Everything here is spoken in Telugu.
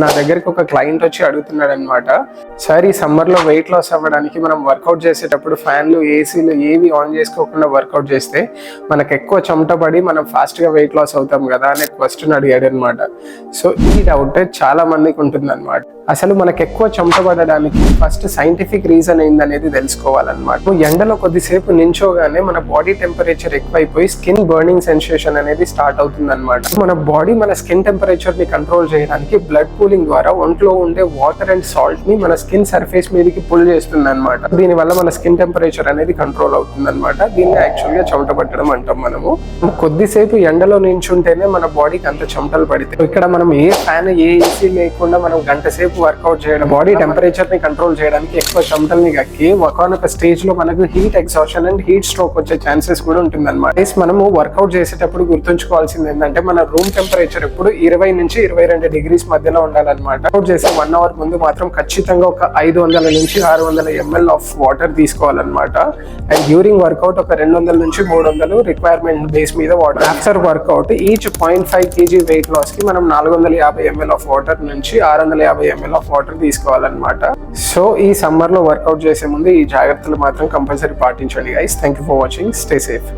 నా దగ్గరికి ఒక క్లయింట్ వచ్చి అడుగుతున్నాడు అనమాట, సార్ ఈ సమ్మర్లో వెయిట్ లాస్ అవ్వడానికి మనం వర్కౌట్ చేసేటప్పుడు ఫ్యాన్లు ఏసీలు ఏవి ఆన్ చేసుకోకుండా వర్కౌట్ చేస్తే మనకు ఎక్కువ చెమట పడి మనం ఫాస్ట్గా వెయిట్ లాస్ అవుతాం కదా అనే క్వశ్చన్ అడిగాడు అనమాట. సో ఈ డౌట్ చాలా మందికి ఉంటుంది అనమాట. అసలు మనకు ఎక్కువ చెమట పడడానికి ఫస్ట్ సైంటిఫిక్ రీజన్ ఏందనేది తెలుసుకోవాలన్నమాట. ఎండలో కొద్దిసేపు నించోగానే మన బాడీ టెంపరేచర్ ఎక్కువైపోయి స్కిన్ బర్నింగ్ సెన్సేషన్ అనేది స్టార్ట్ అవుతుంది అనమాట. మన బాడీ మన స్కిన్ టెంపరేచర్ ని కంట్రోల్ చేయడానికి బ్లడ్ కూలింగ్ ద్వారా ఒంట్లో ఉండే వాటర్ అండ్ సాల్ట్ ని మన స్కిన్ సర్ఫేస్ మీదకి పుల్ చేస్తుంది అనమాట. దీని వల్ల మన స్కిన్ టెంపరేచర్ అనేది కంట్రోల్ అవుతుంది అనమాట. దీన్ని యాక్చువల్ గా చెమట పట్టడం అంటాం. మనము కొద్దిసేపు ఎండలో నించుంటేనే మన బాడీకి అంత చెమటలు పడితే ఇక్కడ మనం ఏ ఫ్యాన్ ఏ ఏసీ లేకుండా మనం గంట సేపు వర్కౌట్ చేయడం బాడీ టెంపరేచర్ ని కంట్రోల్ చేయడానికి ఎక్కువ చెమటల్ని కక్కి ఒకనొక స్టేజ్ లో మనకు heat exhaustion and heat stroke వచ్చే ఛాన్సెస్ కూడా ఉంటుంది అనమాట. మనము వర్కౌట్ చేసేటప్పుడు గుర్తుంచుకోవాల్సింది ఏంటంటే మన రూమ్ టెంపరేచర్ ఎప్పుడు 20 నుంచి 22 డిగ్రీస్ మధ్యలో ఉండాలన్నమాట. వర్కౌట్ చేసే 1 అవర్ ముందు మాత్రం ఖచ్చితంగా ఒక 500 నుంచి 600 ml ఆఫ్ వాటర్ తీసుకోవాలన్నమాట. అండ్ డ్యూరింగ్ వర్కౌట్ ఒక 200 నుంచి 300 రిక్వైర్మెంట్ బేస్ మీద water. After workout each 0.5 kg weight loss కి మనం 450 ml ఆఫ్ వాటర్ నుంచి 650 ml ఆఫ్ వాటర్ తీసుకోవాలన్నమాట. సో ఈ సమ్మర్ లో వర్కౌట్ చేసే ముందు ఈ జాగ్రత్తలు మాత్రం కంపల్సరీ పాటించండి guys. Thank you for watching. Stay safe.